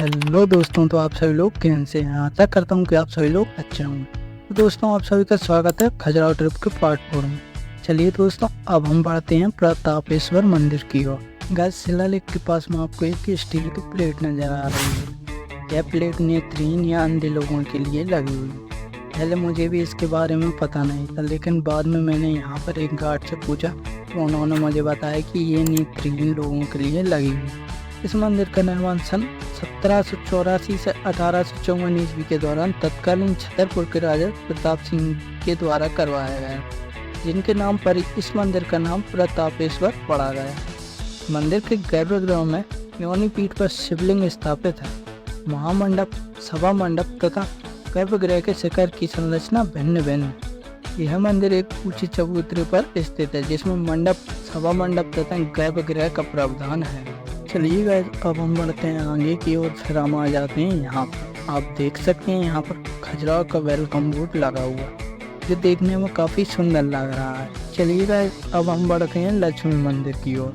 Hello दोस्तों, तो आप सभी लोग कैसे हैं। आशा करता हूँ कि आप सभी लोग अच्छे होंगे। तो दोस्तों, आप सभी का स्वागत है खजुराहो ट्रिप के पार्ट 4 में। चलिए दोस्तों, अब हम बढ़ते हैं प्रतापेश्वर मंदिर की ओर। गाइस, शिलालेख के पास में आपको एक स्टील की प्लेट नजर आ रही है। यह प्लेट नेत्रहीन या अंधे लोगों के लिए लगी हुई है। पहले मुझे भी इसके बारे में पता नहीं था, लेकिन बाद में मैंने यहाँ पर एक गार्ड से पूछा तो उन्होंने मुझे बताया कि ये नेत्रहीन लोगों के लिए लगी हुई है। इस मंदिर का निर्माण सन 1784 से 1854 ईस्वी के दौरान तत्कालीन छतरपुर के राजा प्रताप सिंह के द्वारा करवाया गया, जिनके नाम पर इस मंदिर का नाम प्रतापेश्वर पड़ा गया। मंदिर के गर्भगृह में योनि पीठ पर शिवलिंग स्थापित है। महामंडप, सभा मंडप तथा गर्भगृह के शिखर की संरचना भिन्न भिन्न है। यह मंदिर एक ऊंची चबूतरे पर स्थित है, जिसमें मंडप, सभा मंडप तथा गर्भगृह का प्रावधान है। चलिए गाइस, अब हम बढ़ते हैं आगे की ओर। फिर हम आ जाते हैं यहाँ पर। आप देख सकते हैं यहाँ पर खजुराहो का वेलकम बोर्ड लगा हुआ, जो देखने में काफ़ी सुंदर लग रहा है। चलिए गाइस, अब हम बढ़ते हैं लक्ष्मी मंदिर की ओर।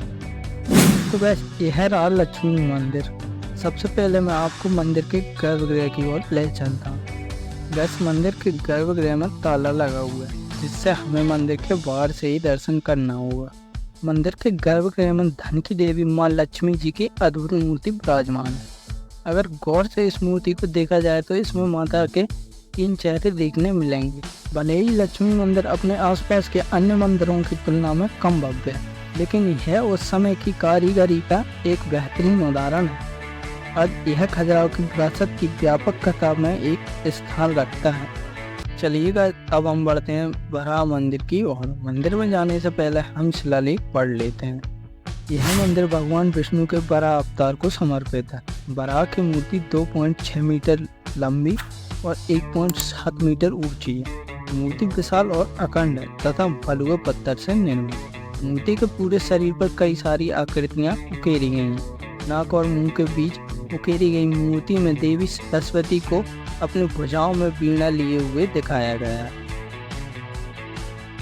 तो गाइस, यह रहा लक्ष्मी मंदिर। सबसे पहले मैं आपको मंदिर के गर्भगृह की ओर ले चलता हूँ। गाइस, मंदिर के गर्भगृह में ताला लगा हुआ है, जिससे हमें मंदिर के बाहर से ही दर्शन करना होगा। मंदिर के गर्भगृह में धन की देवी माँ लक्ष्मी जी की अद्भुत मूर्ति विराजमान है। अगर गौर से इस मूर्ति को देखा जाए तो इसमें माता के 3 चेहरे देखने मिलेंगे। भले ही लक्ष्मी मंदिर अपने आसपास के अन्य मंदिरों की तुलना में कम भव्य है, लेकिन यह उस समय की कारीगरी का एक बेहतरीन उदाहरण है। आज यह खजुराहो की विरासत की व्यापक कतार में एक स्थान रखता है। चलिएगा, अब हम बढ़ते हैं वराह मंदिर की ओर। मंदिर में जाने से पहले हम शिलालेख पढ़ लेते हैं। यह मंदिर भगवान विष्णु के वराह अवतार को समर्पित है। वराह की मूर्ति 2.6 मीटर लंबी और 1.7 मीटर ऊंची है। मूर्ति विशाल और अखंड है तथा भलुए पत्थर से निर्मित। मूर्ति के पूरे शरीर पर कई सारी आकृतियां उकेरी गई हैं। नाक और मुंह के बीच उकेरी गई मूर्ति में देवी सरस्वती को अपनी भुजाओं में वीणा लिए हुए दिखाया गया है।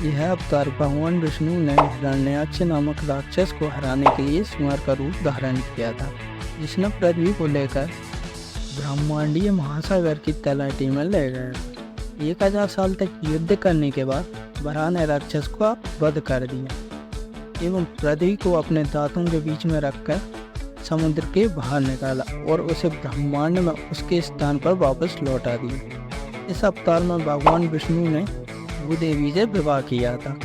यह अवतार भगवान विष्णु ने हिरण्याक्ष नामक राक्षस को हराने के लिए सुअर का रूप धारण किया था, जिसने पृथ्वी को लेकर ब्रह्मांडीय महासागर की तलहटी में ले गया। 1000 साल तक युद्ध करने के बाद वराह ने राक्षस को वध कर दिया एवं पृथ्वी को अपने दांतों के बीच में रखकर समुद्र के बाहर निकाला और उसे ब्रह्मांड में उसके स्थान पर वापस लौटा दिया। इस अवतार में भगवान विष्णु ने भूदेवी से विवाह किया था।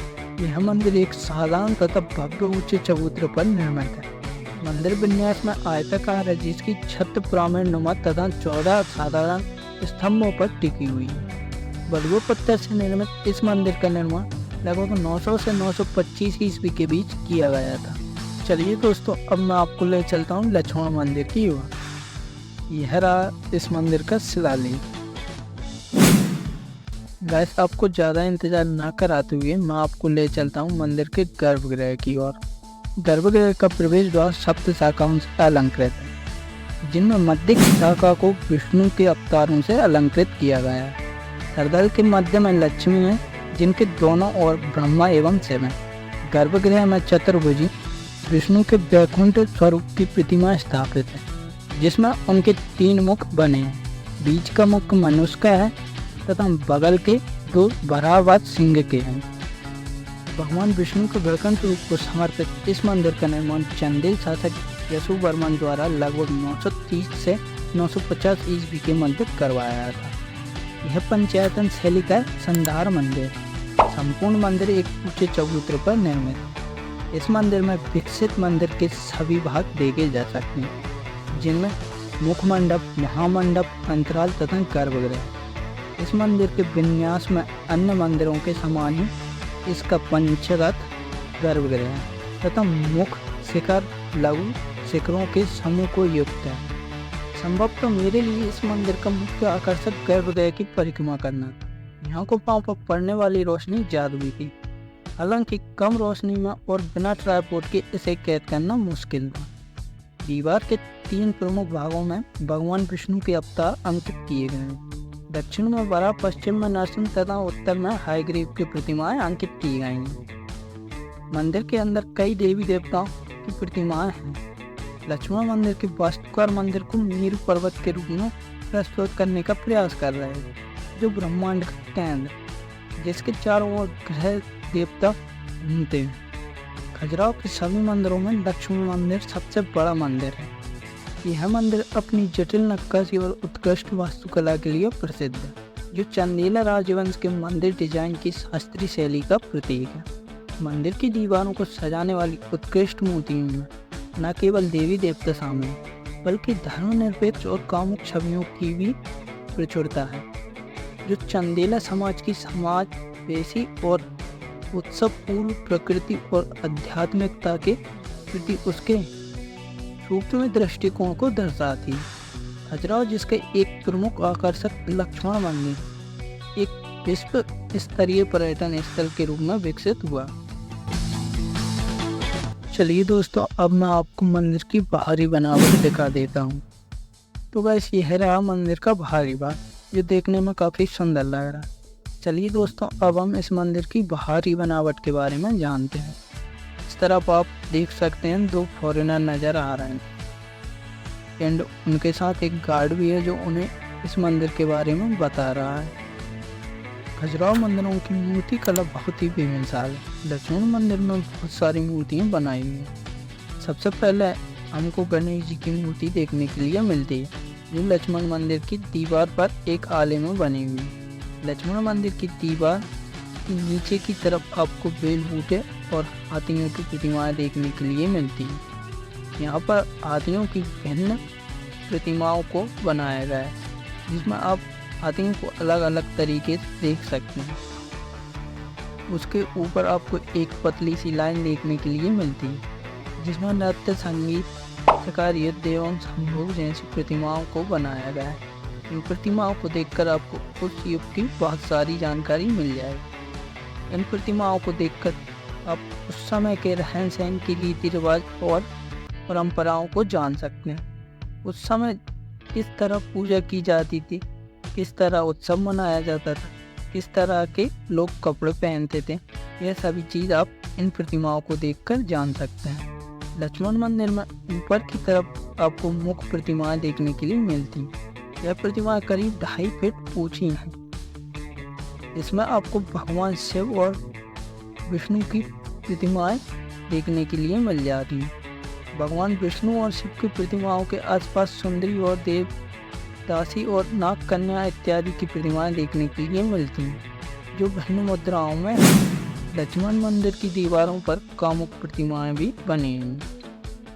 यह मंदिर एक साधारण तथा भव्य ऊंचे चबूतरे पर निर्मित है। मंदिर विन्यास में आयताकार है, जिसकी छत पिरामिड नुमा तथा 14 साधारण स्तंभों पर टिकी हुई है। बलुए पत्थर से निर्मित इस मंदिर का निर्माण लगभग 900 से 925 ईस्वी के बीच किया गया था। चलिए दोस्तों, अब मैं आपको ले चलता हूँ लक्ष्मण मंदिर की ओर। यह रहा इस मंदिर का शिलालेख। गाइस, आपको ज़्यादा इंतजार ना कराते हुए मैं आपको ले चलता हूँ मंदिर के गर्भगृह की ओर। गर्भगृह का प्रवेश द्वार सप्त शाखाओं से अलंकृत है, जिनमें मध्य की शाखा को विष्णु के अवतारों से अलंकृत किया गया है। सरदल के मध्य में लक्ष्मी है, जिनके दोनों ओर ब्रह्मा एवं शिव है। गर्भगृह में चतुर्भुजी विष्णु के वैकुंठ स्वरूप की प्रतिमा स्थापित है, जिसमें उनके 3 मुख बने हैं। बीच का मुख मनुष्य का है तथा बगल के 2 वराहवत सिंह के हैं। भगवान विष्णु के वैकुंठ रूप को समर्पित इस मंदिर का निर्माण चंदेल शासक यशोवर्मन द्वारा लगभग 930 से 950 ईस्वी के मध्य करवाया था। यह पंचायतन शैली का संधार मंदिर। संपूर्ण मंदिर एक ऊंचे चबूतरे पर निर्मित है। इस मंदिर में विकसित मंदिर के सभी भाग देखे जा सकते हैं, जिनमें मुख मंडप, महामंडप, अंतराल तथा गर्भगृह। इस मंदिर के विन्यास में अन्य मंदिरों के समान ही इसका पंचरथ गर्भगृह है तथा मुख शिखर लघु शिखरों के समूह को युक्त है। संभवतः मेरे लिए इस मंदिर का मुख्य आकर्षक गर्भगृह की परिक्रमा करना था। यहाँ को पांव पर पड़ने वाली रोशनी जादुई थी। हालांकि कम रोशनी में और बिना ट्राइपॉड के इसे कैद करना मुश्किल था। दीवार के 3 प्रमुख भागों में भगवान विष्णु के अवतार अंकित किए गए हैं। दक्षिण में वराह, पश्चिम में नरसिंह तथा उत्तर में हयग्रीव की प्रतिमाएं अंकित की गई हैं। मंदिर के अंदर कई देवी देवताओं की प्रतिमाएं हैं। लक्ष्मण मंदिर के वास्तुकार मंदिर को मेरु पर्वत के रूप में प्रस्तुत करने का प्रयास कर रहे हैं, जो ब्रह्मांड का केंद्र, जिसके चारों ओर ग्रह देवता घूमते हैं। खजुराहो के सभी मंदिरों में लक्ष्मण मंदिर सबसे बड़ा मंदिर है। यह मंदिर अपनी जटिल नक्काशी और उत्कृष्ट वास्तुकला के लिए प्रसिद्ध है, जो चंदेला राजवंश के मंदिर डिजाइन की शास्त्रीय शैली का प्रतीक है। मंदिर की दीवारों को सजाने वाली उत्कृष्ट मूर्तियों में न केवल देवी देवता शामिल, बल्कि धर्मनिरपेक्ष और कामुक छवियों की भी प्रचुरता है, जो चंदेला समाज की समाज पेशी और उत्सव पूर्व प्रकृति और आध्यात्मिकता के प्रति उसके सूक्ष्म दृष्टिकोण को दर्शाती है। खजुराहो जिसके एक प्रमुख आकर्षक लक्ष्मण मंदिर एक विश्व स्तरीय पर्यटन स्थल के रूप में विकसित हुआ। चलिए दोस्तों, अब मैं आपको मंदिर की बाहरी बनावट दिखा देता हूँ। तो गाइस, यह रहा मंदिर का बाहरी भाग, जो देखने में काफ़ी सुंदर लग रहा है। चलिए दोस्तों, अब हम इस मंदिर की बाहरी बनावट के बारे में जानते हैं। इस तरफ आप देख सकते हैं 2 फॉरेनर नज़र आ रहे हैं, एंड उनके साथ एक गार्ड भी है जो उन्हें इस मंदिर के बारे में बता रहा है। खजुराहो मंदिरों की मूर्ति कला बहुत ही बेमिसाल है। लक्ष्मण मंदिर में बहुत सारी मूर्तियाँ बनाई हुई हैं। सबसे पहले हमको गणेश जी की मूर्ति देखने के लिए मिलती है, जो लक्ष्मण मंदिर की दीवार पर एक आले में बनी हुई है। लक्ष्मण मंदिर की दीवार की नीचे की तरफ आपको बेल बूटे और हाथियों की प्रतिमाएं देखने के लिए मिलती हैं। यहाँ पर हाथियों की भिन्न प्रतिमाओं को बनाया गया है, जिसमें आप हाथियों को अलग अलग तरीके से देख सकते हैं। उसके ऊपर आपको एक पतली सी लाइन देखने के लिए मिलती है, जिसमें नृत्य, संगीत, शिकारी युद्ध एवं संभोग जैसी प्रतिमाओं को बनाया गया है। इन प्रतिमाओं को देखकर आपको उस युग की बहुत सारी जानकारी मिल जाएगी। इन प्रतिमाओं को देखकर आप उस समय के रहन सहन की रीति रिवाज और परंपराओं को जान सकते हैं। उस समय किस तरह पूजा की जाती थी, किस तरह उत्सव मनाया जाता था, किस तरह के लोग कपड़े पहनते थे, यह सभी चीज़ आप इन प्रतिमाओं को देखकर जान सकते हैं। लक्ष्मण मंदिर में ऊपर की तरफ आपको मुख्य प्रतिमाएं देखने के लिए मिलती हैं। यह प्रतिमाएं करीब 2.5 फीट ऊंची हैं। इसमें आपको भगवान शिव और विष्णु की प्रतिमाएं देखने के लिए मिल जाती हैं। भगवान विष्णु और शिव की प्रतिमाओं के आसपास सुंदरी और देव दासी और नाग कन्या इत्यादि की प्रतिमाएं देखने के लिए मिलती हैं, जो भिन्न मुद्राओं में लक्ष्मण मंदिर की दीवारों पर कामुक प्रतिमाएं भी बनी हैं।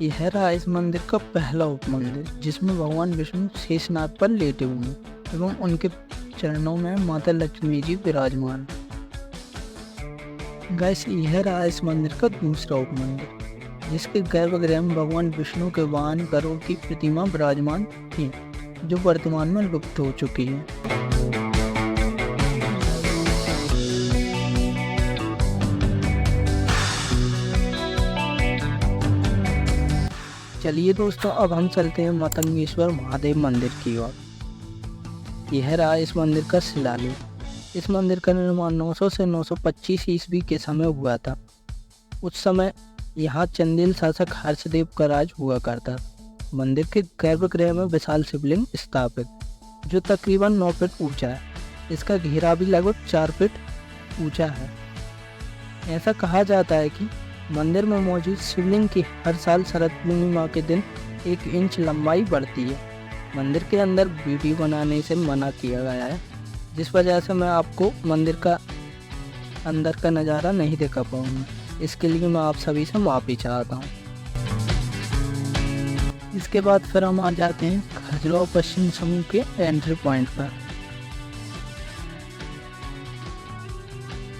यह रहा इस मंदिर का पहला उप मंदिर, जिसमें भगवान विष्णु शेषनाग पर लेटे हुए हैं एवं उनके चरणों में माता लक्ष्मी जी विराजमान। गाइस, यह रहा इस मंदिर का दूसरा उप मंदिर, जिसके गर्भगृह में भगवान विष्णु के वाहन गरुड़ की प्रतिमा विराजमान थी, जो वर्तमान में लुप्त हो चुकी है। चलिए दोस्तों, अब हम चलते हैं मतंगेश्वर महादेव मंदिर की ओर। यह रहा इस मंदिर का शिलालेख। इस मंदिर का निर्माण 900 से 925 ईस्वी के समय हुआ था। उस समय यहाँ चंदेल शासक हर्षदेव का राज हुआ करता था। मंदिर के गर्भगृह में विशाल शिवलिंग स्थापित, जो तकरीबन 9 फीट ऊंचा है। इसका घेरा भी लगभग 4 फीट ऊंचा है। ऐसा कहा जाता है कि मंदिर में मौजूद शिवलिंग की हर साल शरद पूर्णिमा के दिन 1 इंच लंबाई बढ़ती है। मंदिर के अंदर वीडियो बनाने से मना किया गया है, जिस वजह से मैं आपको मंदिर का अंदर का नज़ारा नहीं दिखा पाऊँगा। इसके लिए मैं आप सभी से माफ़ी चाहता हूँ। इसके बाद फिर हम आ जाते हैं खजुराहो पश्चिम समूह के एंट्री पॉइंट पर।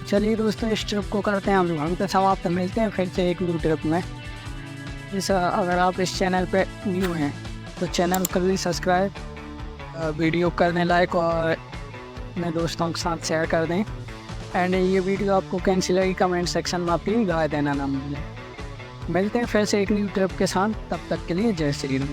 चलिए दोस्तों, इस ट्रिप को करते हैं हम लोग हम तो समाप्त। मिलते हैं फिर से एक न्यू ट्रिप में। अगर आप इस चैनल पे न्यू हैं तो चैनल कर लें सब्सक्राइब, वीडियो करने लाइक और अपने दोस्तों के साथ शेयर कर दें। एंड ये वीडियो आपको कैसी लगी कमेंट सेक्शन में अपनी राय देना ना भूलें। मिलते हैं फिर से एक न्यू ट्रिप के साथ, तब तक के लिए जय श्री राम।